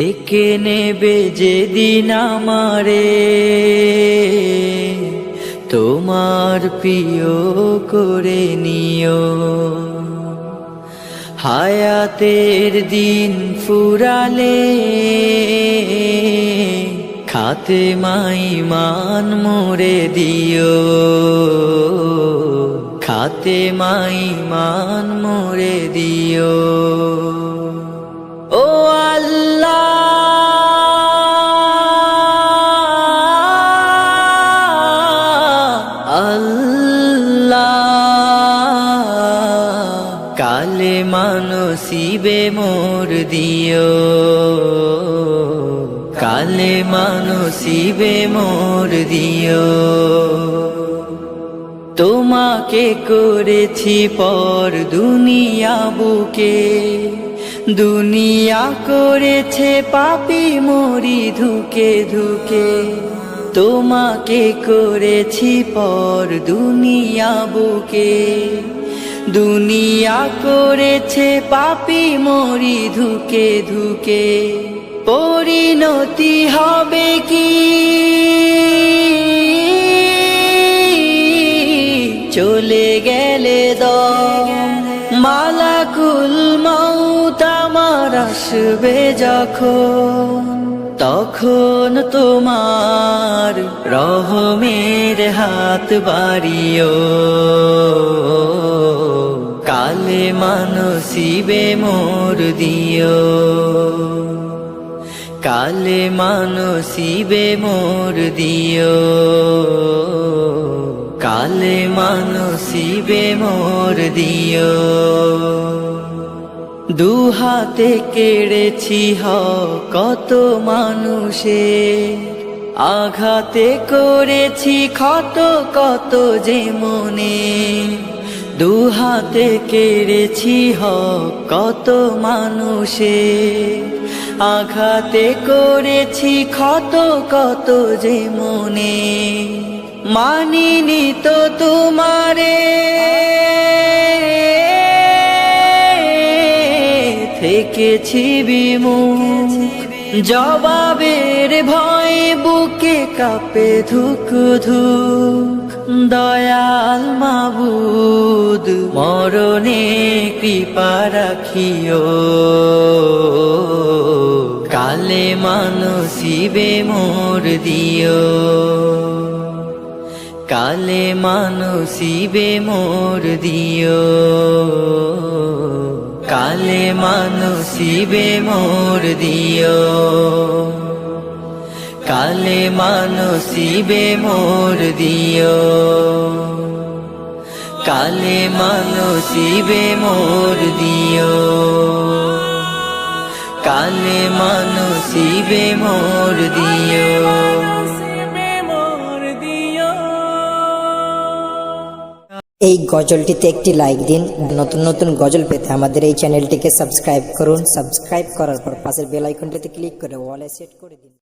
একে নেবে যেদিন আমারে তোমার প্রিয় করে নিও। হায়াতের দিন ফুরালে খাতেমায় ঈমান মোরে দিও। খাতেমায় ঈমান মোরে দিও। ও আল্লাহ, কালেমা নসিবে মোর দিও। কালেমা নসিবে মোর দিও। তোমাকে করেছি পর দুনিয়া বুকে, দুনিয়া করেছে পাপী মরি ধুকে ধুকে। তোমাকে করেছি পর দুনিয়া বুকে, দুনিয়া করেছে পাপী মরি ধুকে ধুকে। পরিণতি হবে কি চলে গেলে দম, মালাকুল মউত আমার আসবে যখন, তখন তোমার রহমের হাত বাড়িও। কালেমা নসিবে মোর দিও। কালেমা নসিবে মোর দিও। কালেমা নসিবে মোর দিও। দুহাতে কেড়েছি কত মানুষে, আঘাতে করেছি ক্ষত কত যে মনে। দুহাতে কেড়েছি কত মানুষে, আঘাতে করেছি ক্ষত কত যে মনে। মানিনি তো তোমারে, থেকেছি বিমুখ, জবাবের ভয়ে বুকে কাঁপে ধুক ধুক। দয়াল মাবুদ মরণে কৃপা রাখিও। কালেমা নসিবে মোর দিও। কালেমা নসিবে মোর দিও। কালেমা নসিবে মোর দিও। কালেমা নসিবে মোর দিও। কালেমা নসিবে মোর দিও। কালেমা নসিবে মোর দিও। এই গজলটিতে একটি লাইক দিন। নতুন নতুন গজল পেতে আমাদের এই চ্যানেলটিকে সাবস্ক্রাইব করুন। সাবস্ক্রাইব করার পর পাশের বেল আইকনটিতে ক্লিক করে অলে সেট করে দিন।